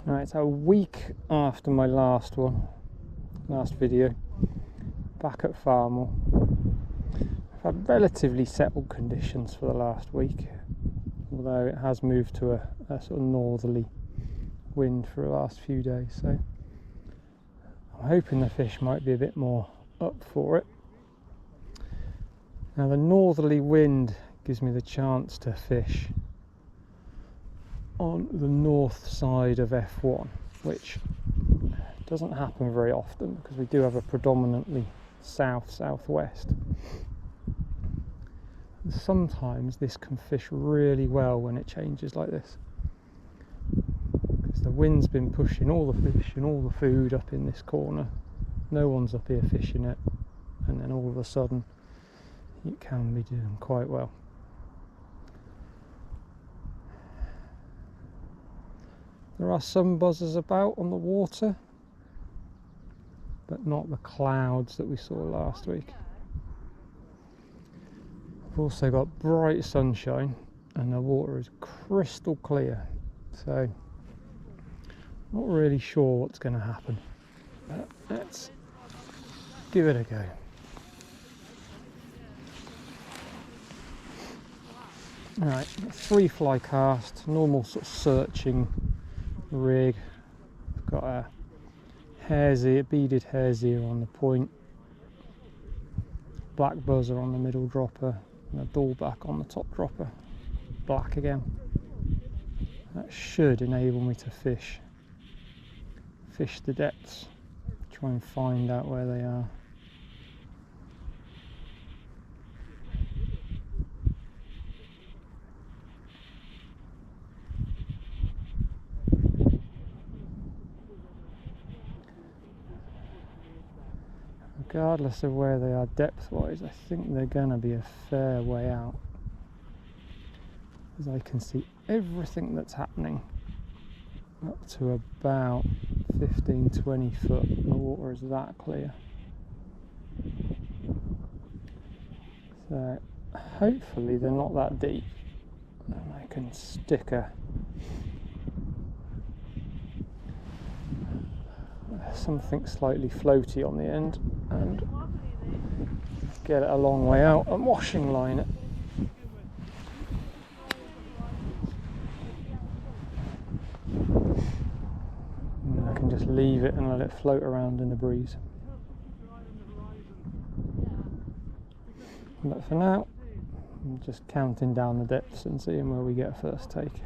Right, so a week after my last video, back at Farmoor. I've had relatively settled conditions for the last week, although it has moved to a sort of northerly wind for the last few days, so I'm hoping the fish might be a bit more up for it. Now the northerly wind gives me the chance to fish on the north side of F1, which doesn't happen very often because we do have a predominantly south-southwest. Sometimes this can fish really well when it changes like this, because the wind's been pushing all the fish and all the food up in this corner, no one's up here fishing it, and then all of a sudden it can be doing quite well. There are some buzzers about on the water, but not the clouds that we saw last week. We've also got bright sunshine and the water is crystal clear, so not really sure what's going to happen, but let's give it a go. Alright, 3 fly cast, normal sort of searching rig. I've got a hare's ear, beaded hare's ear on the point, black buzzer on the middle dropper, and a dullback on the top dropper, black again. That should enable me to fish the depths, try and find out where they are. Regardless of where they are depth-wise, I think they're going to be a fair way out, as I can see everything that's happening up to about 15-20 foot. The water is that clear, so hopefully they're not that deep and I can stick something slightly floaty on the end and get it a long way out and washing line it. And I can just leave it and let it float around in the breeze. But for now, I'm just counting down the depths and seeing where we get a first take.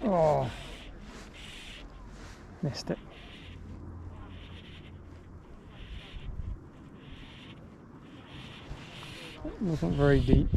Oh, missed it. It wasn't very deep.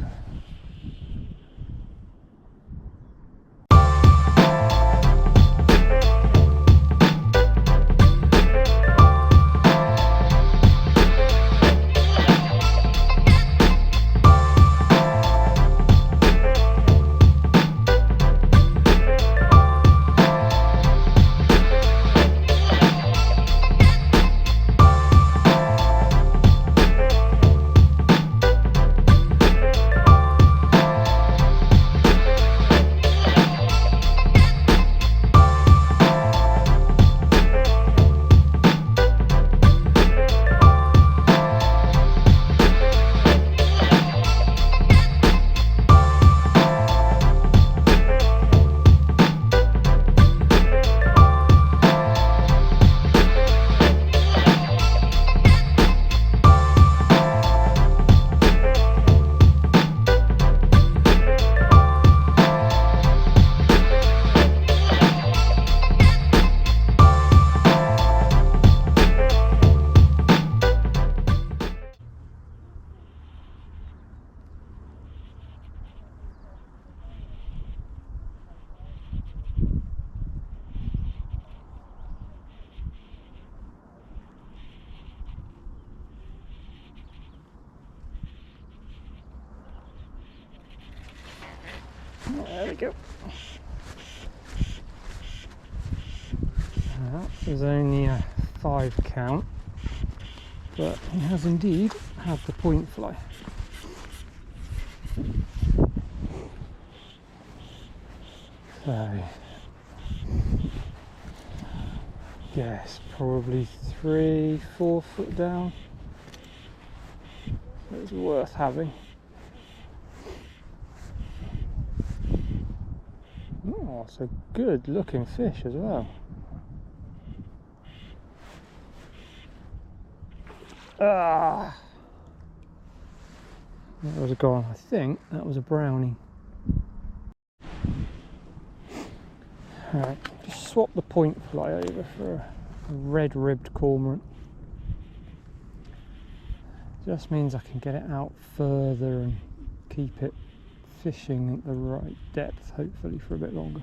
There we go. That was only a 5 count, but he has indeed had the point fly. So, yes, probably 3-4 foot down. So it's worth having. Oh, it's a good looking fish as well. Ah, that was a gone. I think that was a brownie. Alright, just swap the point fly over for a red-ribbed cormorant. Just means I can get it out further and keep it fishing at the right depth, hopefully for a bit longer.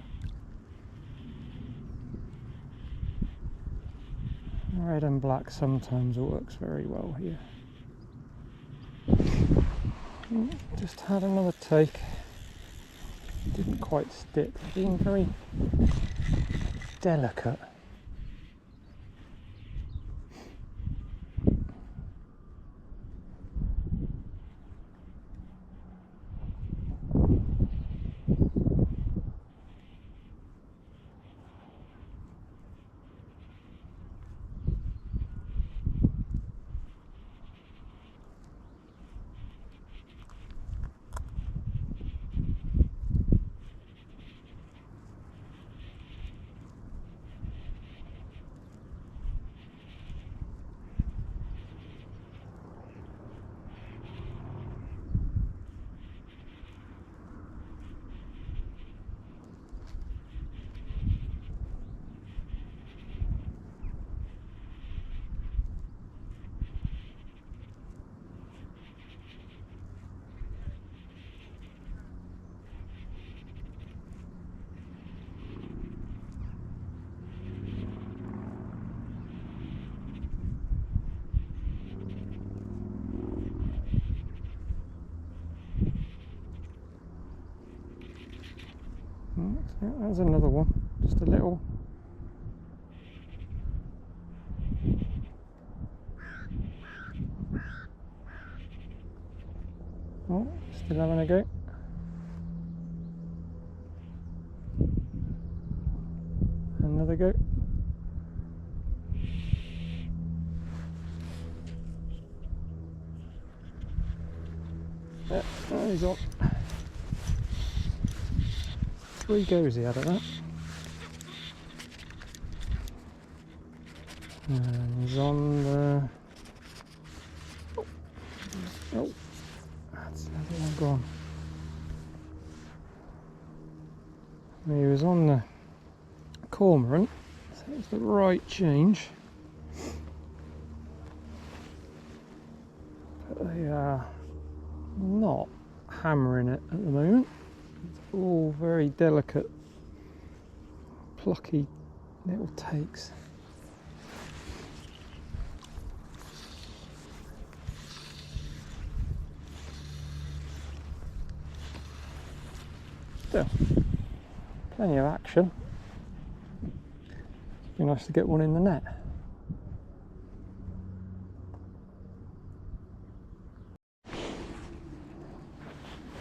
Red and black sometimes works very well here. Just had another take. Didn't quite stick, being very delicate. There's another one, just a little. Oh, still having a go. Another go. Yeah, there he's on. 3 goes he had at that. And he's on the... Oh, that's another one gone. He was on the cormorant, so it's the right change. But they are not hammering it at the moment. It's all very delicate, plucky little takes. Still, plenty of action. Be nice to get one in the net.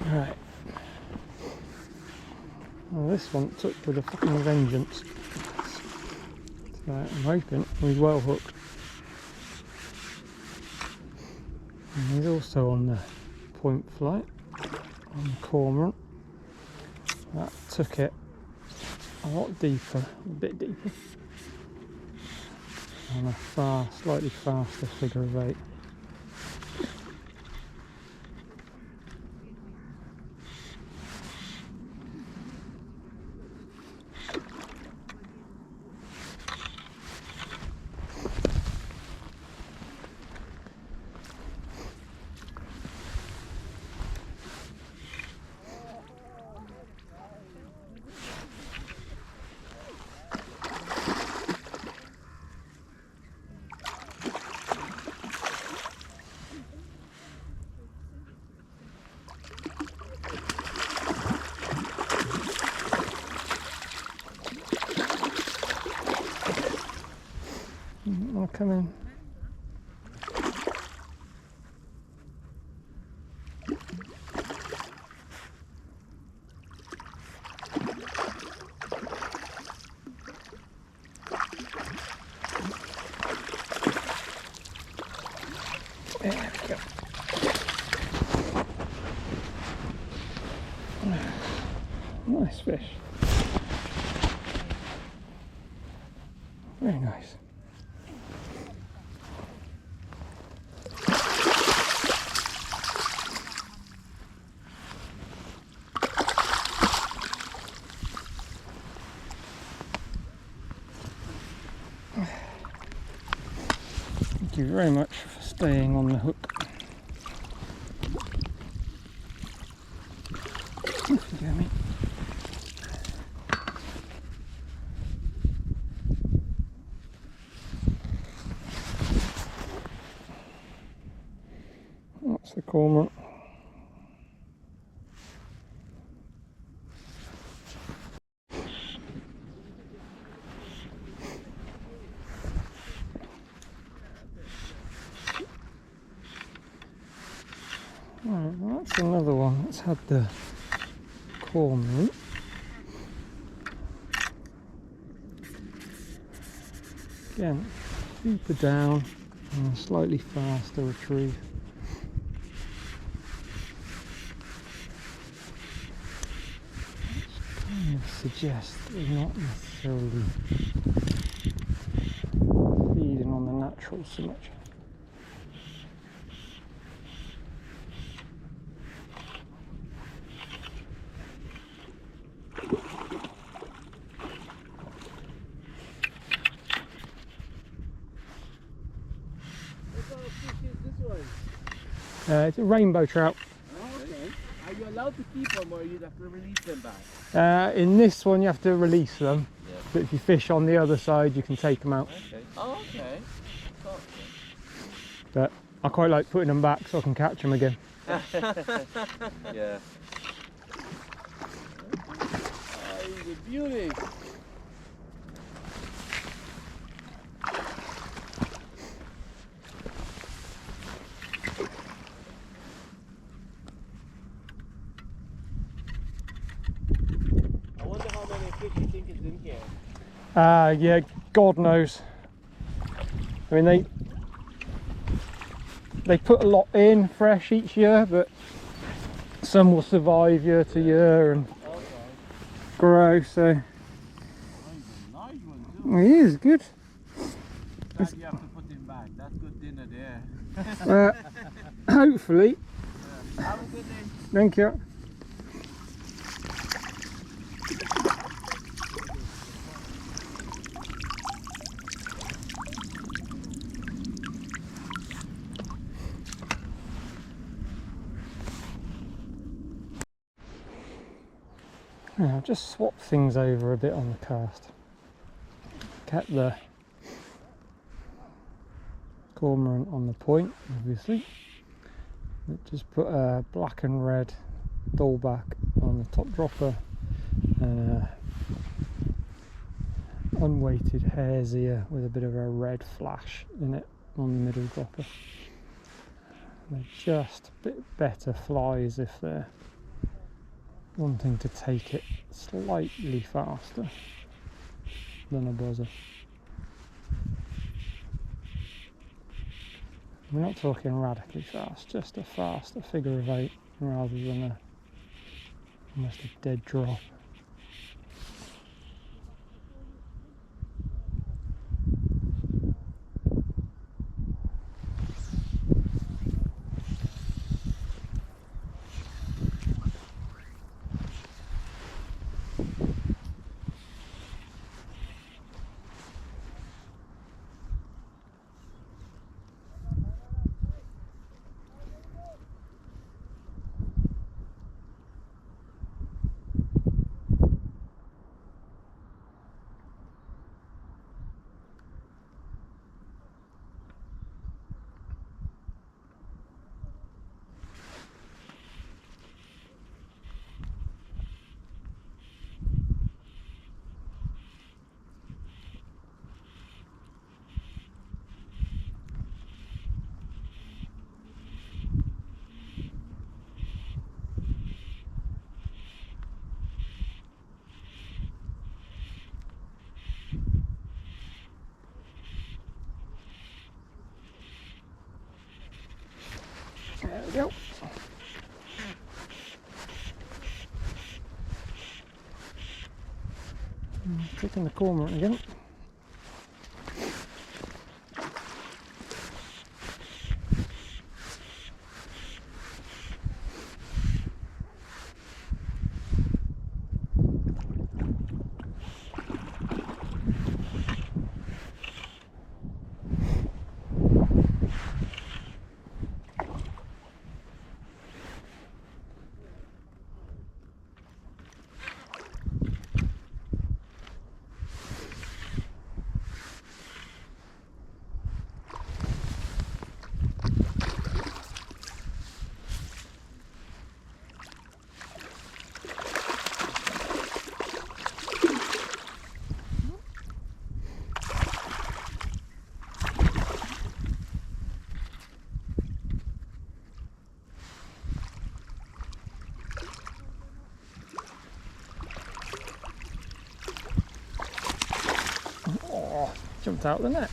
Right. Well, this one took with a fucking vengeance. So I'm hoping he's well hooked. And he's also on the point flight on the cormorant. That took it a lot deeper, a bit deeper, on a slightly faster figure of 8. I'll come in. There we go. Nice fish. Very nice. Thank you very much for staying on the hook. Off you go, mate. That's the cormorant. Right, well, that's another one that's had the cormorant. Again, deeper down and a slightly faster retrieve. Which kind of suggests that they're not necessarily feeding on the natural so much. It's a rainbow trout. Oh, okay. Are you allowed to keep them or you have to release them back? In this one you have to release them, Yeah. but if you fish on the other side you can take them out. Okay. Oh, okay. Oh, But I quite like putting them back so I can catch them again. yeah. Oh, he's a beauty. I wonder how many fish you think is in here. Yeah, God knows. I mean, they put a lot in fresh each year, but some will survive year to year and Okay. grow. So Oh, he's a nice one too. he is good. Glad you have to put him back. That's good dinner there. Hopefully. Yeah. Have a good day. Thank you. Now, I've just swapped things over a bit on the cast. Kept the cormorant on the point, obviously. But just put a black and red dullback on the top dropper and a unweighted hare's ear with a bit of a red flash in it on the middle dropper. They're just a bit better flies if they're wanting to take it slightly faster than a buzzer. We're not talking radically fast, just a faster figure of 8 rather than almost a dead drop. There we go. Taking the cormorant again. Oh, jumped out of the net.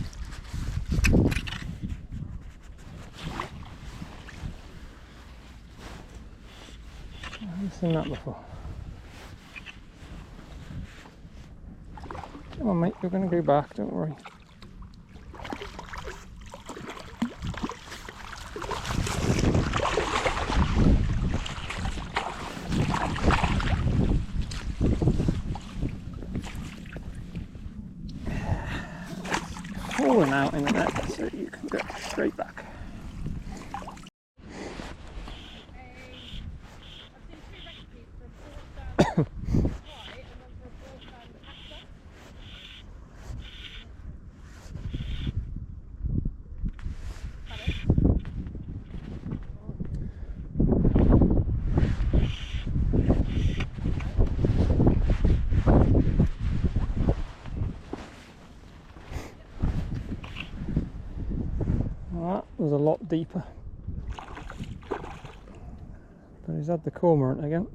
I've seen that before. Come on, mate, you're going to go back, don't worry. Falling out in the net so you can go straight back. That was a lot deeper, but he's had the cormorant again.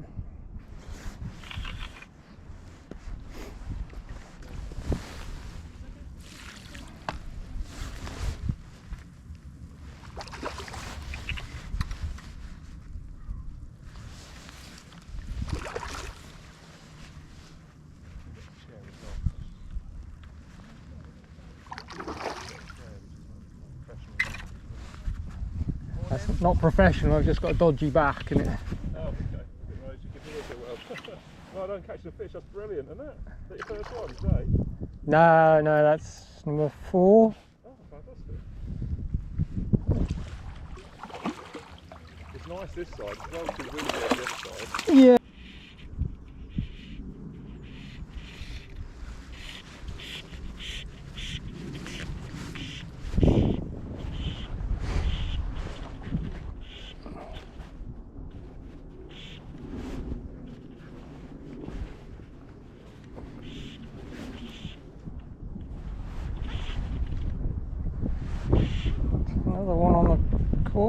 That's not professional, I've just got a dodgy back in it. Oh, okay. Right, you can do it well. Well, I don't catch the fish, that's brilliant, isn't it? Is that your first one today? No, that's number 4. Oh, fantastic. It's nice this side, it's well too windy on the other side. Yeah.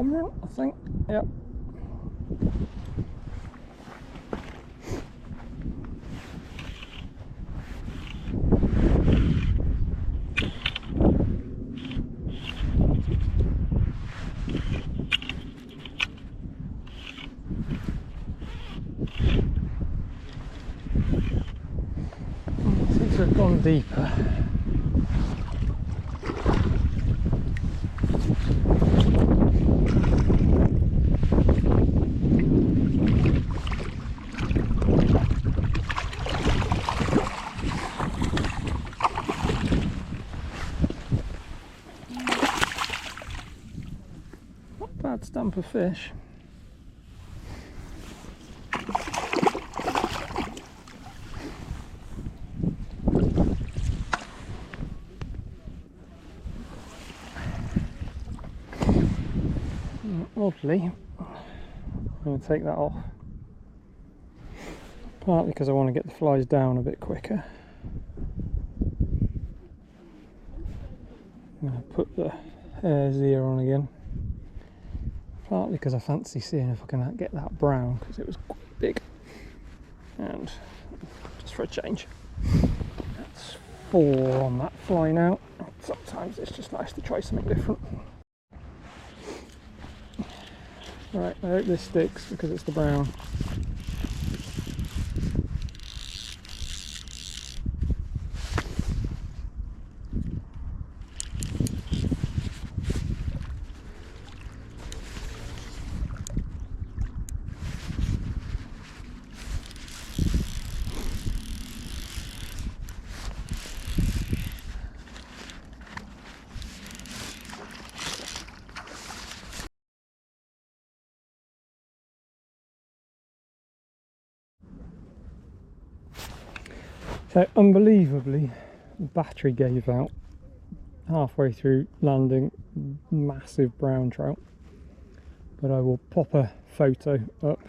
cormorant, I think. Yep. Seems to have gone deeper. Not a bad stump of fish. Oddly, I'm going to take that off, partly because I want to get the flies down a bit quicker. I'm going to put the hare's ear on again, partly because I fancy seeing if I can get that brown, because it was quite big, and just for a change. That's 4 on that fly now. Sometimes it's just nice to try something different. Right, I hope this sticks because it's the brown. So unbelievably, the battery gave out halfway through landing massive brown trout, but I will pop a photo up,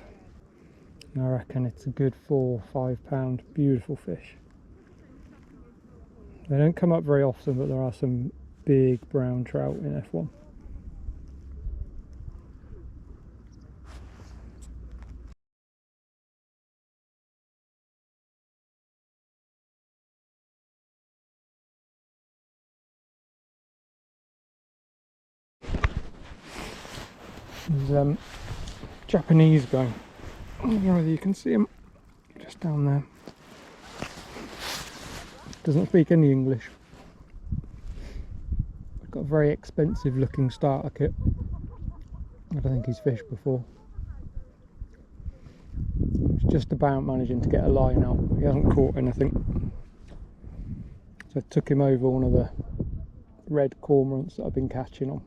and I reckon it's a good 4 or 5 pound beautiful fish. They don't come up very often, but there are some big brown trout in F1. There's Japanese guy, I don't know whether you can see him, just down there. Doesn't speak any English. Got a very expensive looking starter kit. I don't think he's fished before. He's just about managing to get a line out. He hasn't caught anything. So I took him over one of the red cormorants that I've been catching on.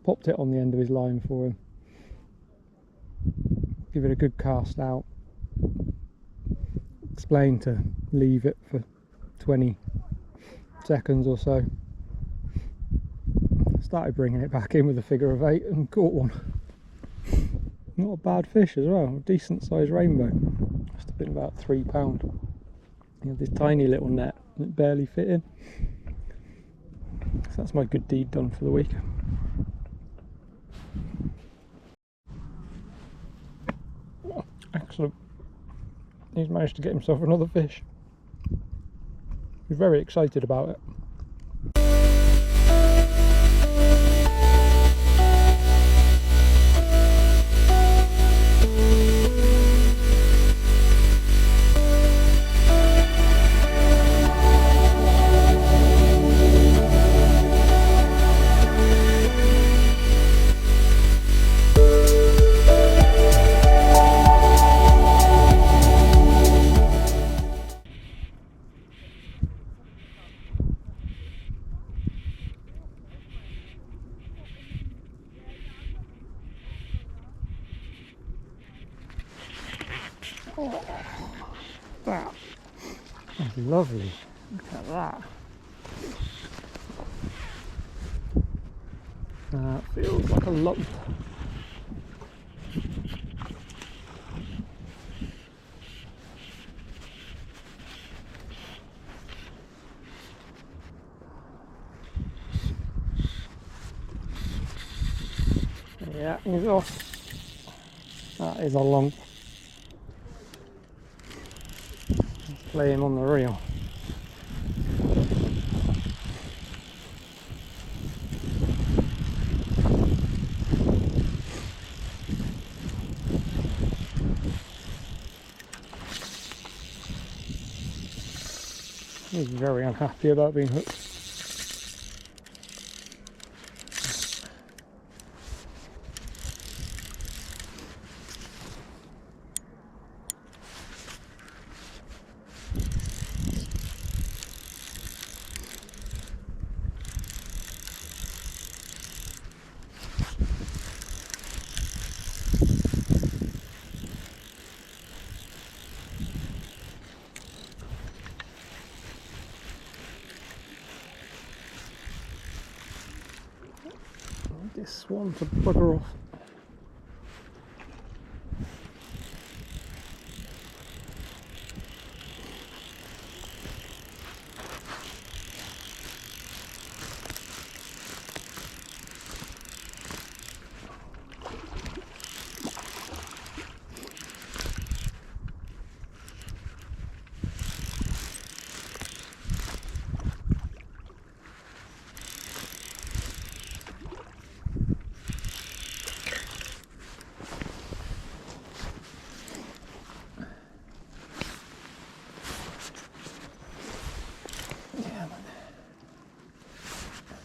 Popped it on the end of his line for him. Give it a good cast out. Explain to leave it for 20 seconds or so. Started bringing it back in with a figure of 8 and caught one. Not a bad fish as well, a decent sized rainbow. Must have been about £3. You have this tiny little net that barely fit in. So that's my good deed done for the week. Excellent. He's managed to get himself another fish. He's very excited about it. Oh, that's lovely. Look at that. That feels like a lump. Yeah, he's off. That is a lump. Let's play him on the reel. He's very unhappy about being hooked. This one to bugger off.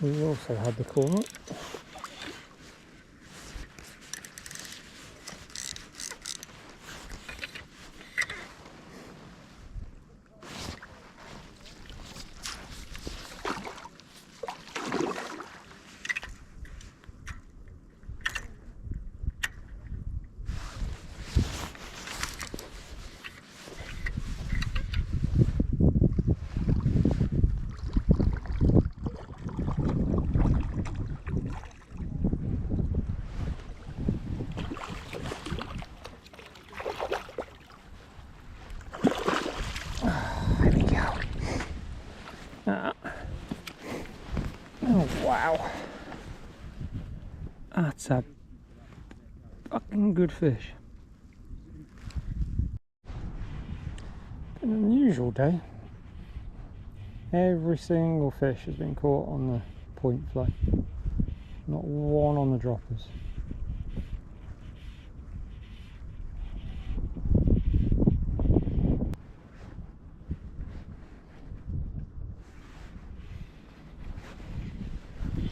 We also had the corner. Oh wow, that's a fucking good fish. An unusual day. Every single fish has been caught on the point fly, not one on the droppers.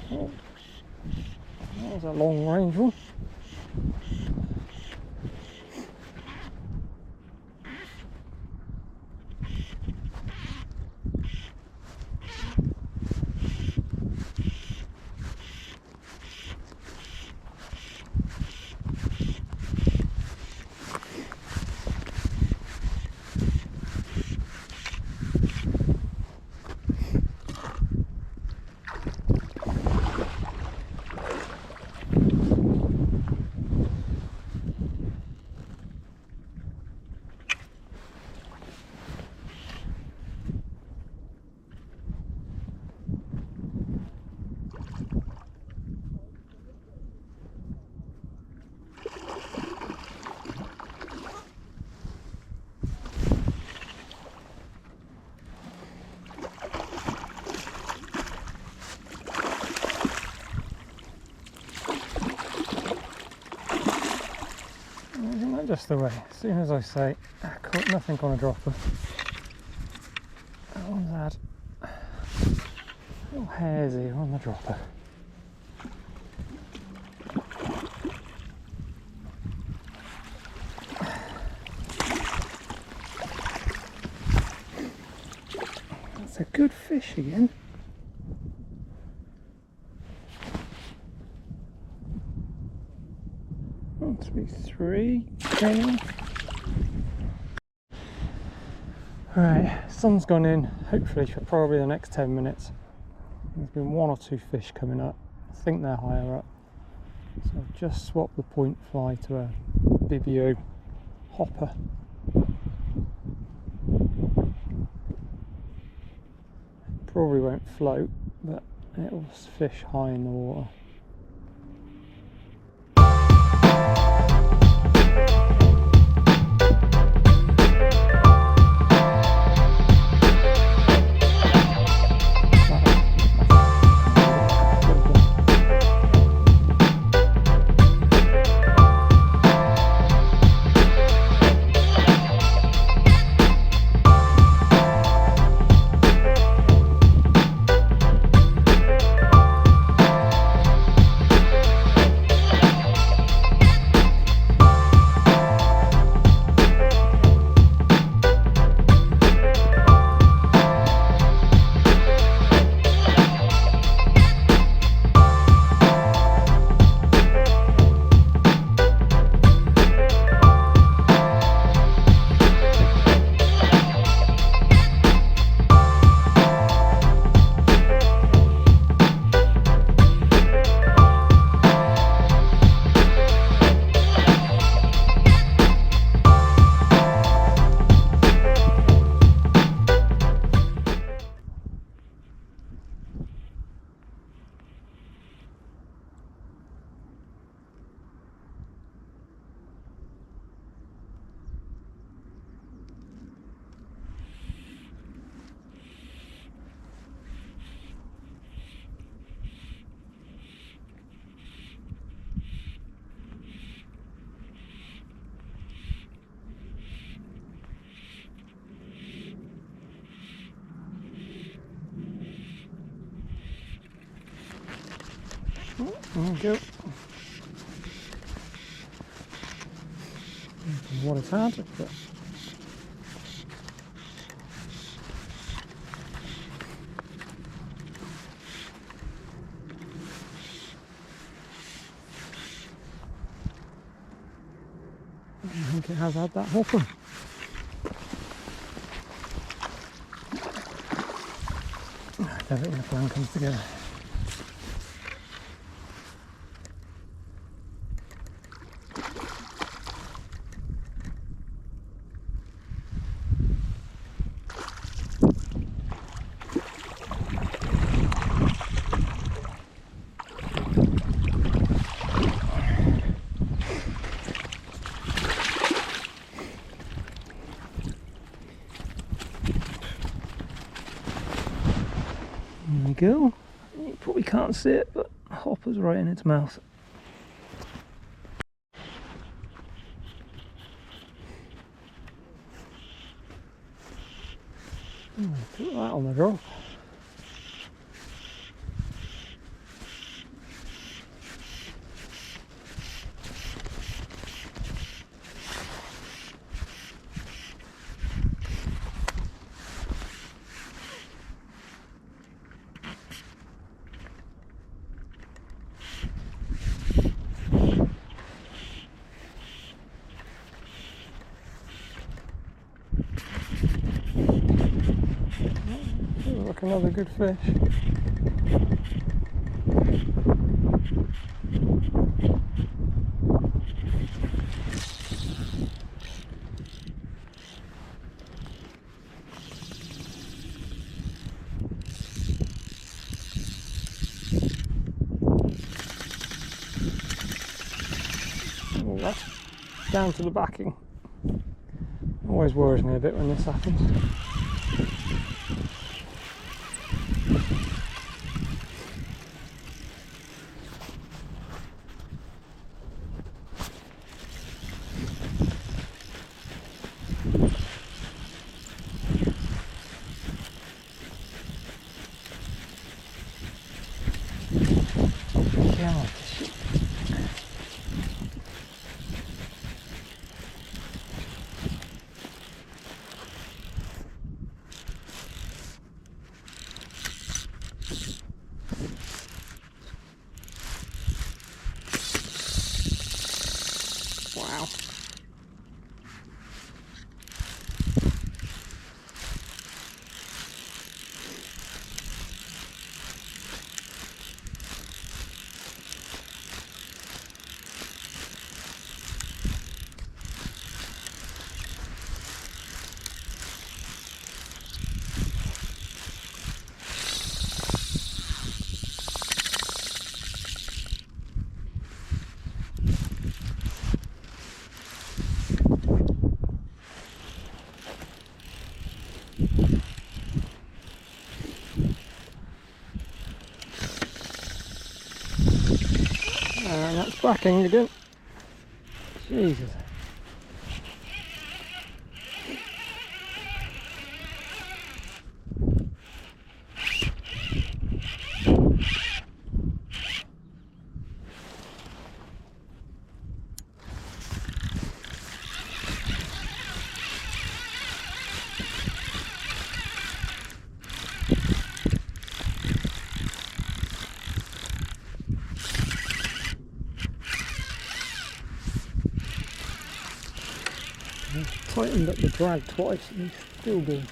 Oh, that was a long range one. Isn't that just the way? As soon as I say, I caught nothing on a dropper, that one's had little hairs here on the dropper. That's a good fish again. One, two, three. Okay. Right, sun's gone in, hopefully for probably the next 10 minutes. There's been one or two fish coming up. I think they're higher up. So I've just swapped the point fly to a Bibio hopper. Probably won't float, but it'll fish high in the water. There we go. What it's hard, but I think it has had that hopper. Love it when the plan comes together. There we go. You probably can't see it, but hopper's right in its mouth. Put that on the drop. Look, another good fish. Oh, that's down to the backing. Always worries me a bit when this happens. God. Wow. And that's backing again. Jesus. I've tightened up the drag twice and he's still going.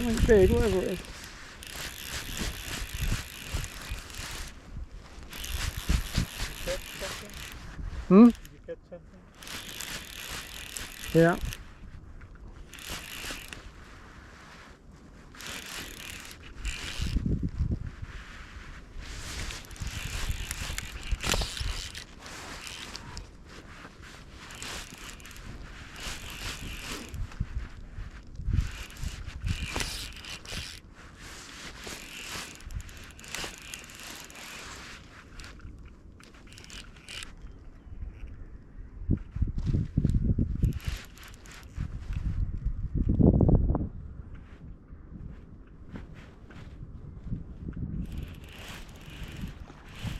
something big, whatever it is. Hmm? Did you catch something? Yeah.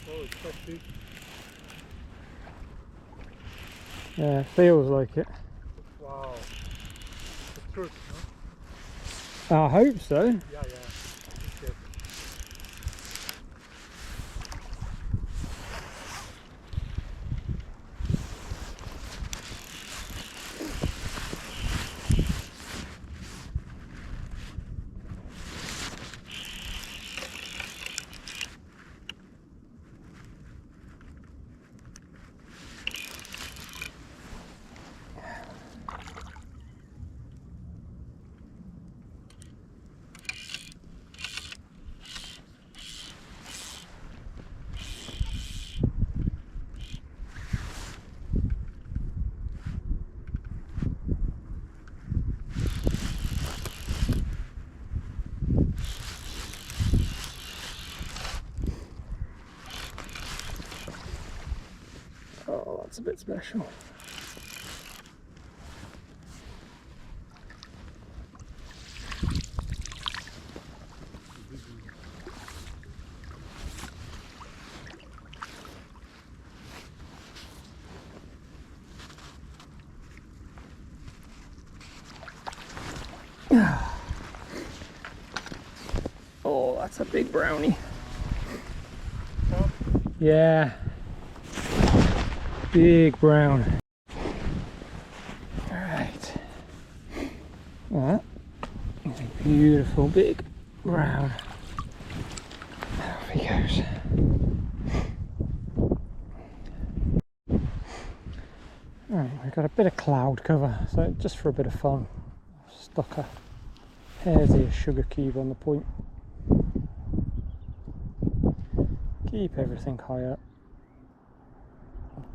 Oh, it's quite big. Yeah, it feels like it. Wow. It's a truth, no? I hope so. Yeah, yeah. Okay. Oh, that's a bit special. Oh, that's a big brownie. Yeah. Big brown. Alright. That is a beautiful big brown. There he goes. Alright, we've got a bit of cloud cover, so just for a bit of fun, I've stuck a hair's ear sugar cube on the point. Keep everything high up.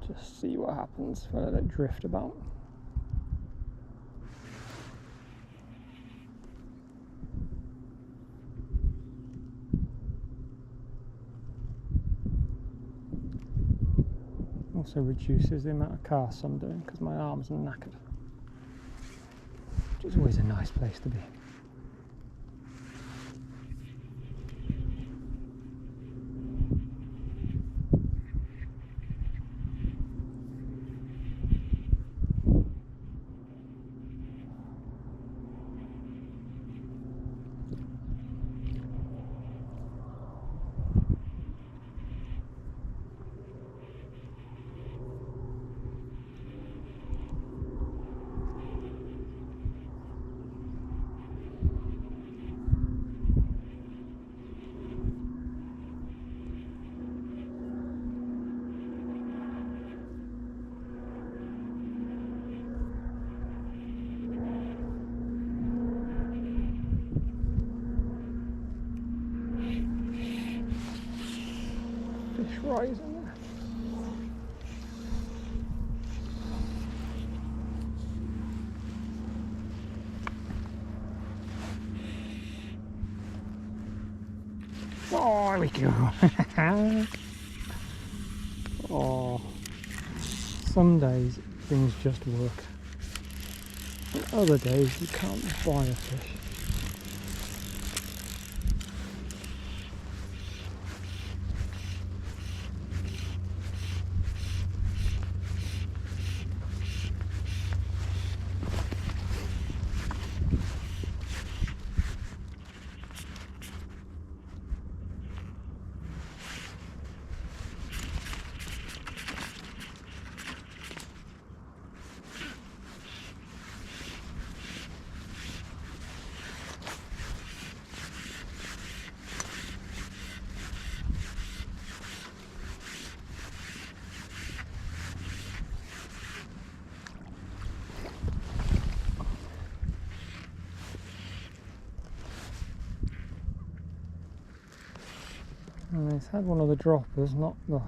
Just see what happens if I let it drift about. Also reduces the amount of casts I'm doing because my arms are knackered. Which is always a nice place to be. Fish rising there. Oh, there we go. Oh, some days things just work. And other days you can't buy a fish. And it's had one of the droppers, not the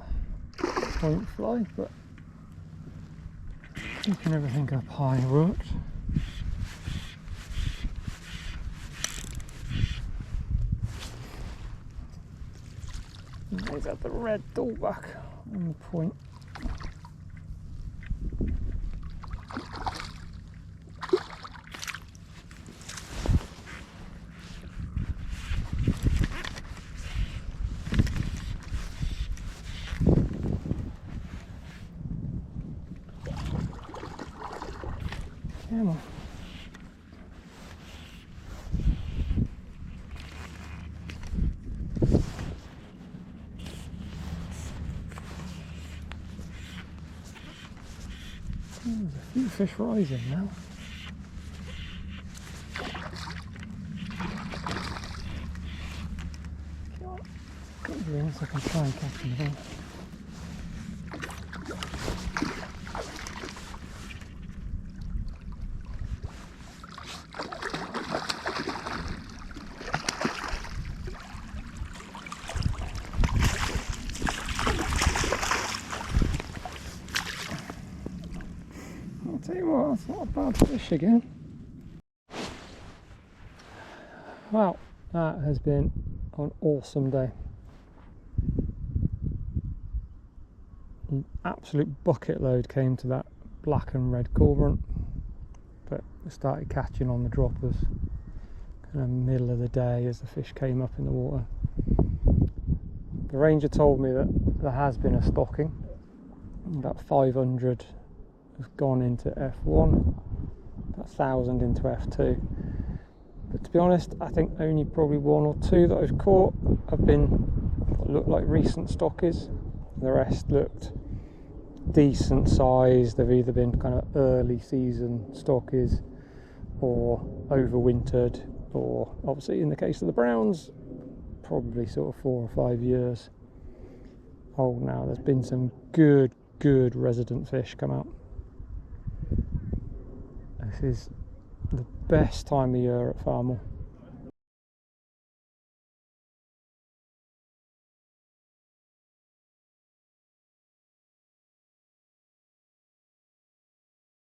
point fly, but keeping everything up high worked. And he's had the red dallback on the point. Come on. There's a few fish rising now. Come on. Get you in so I can try and catch them again. I'll tell you what, that's not a bad fish again. Well, that has been an awesome day. An absolute bucket load came to that black and red cormorant, but we started catching on the droppers kind of middle of the day as the fish came up in the water. The ranger told me that there has been a stocking, about 500 have gone into F1, about 1,000 into F2. But to be honest, I think only probably one or two that I've caught have been what look like recent stockies. The rest looked decent size. They've either been kind of early season stockies or overwintered, or obviously in the case of the browns, probably sort of 4 or 5 years old now. There's been some good resident fish come out. This is the best time of year at Farmoor.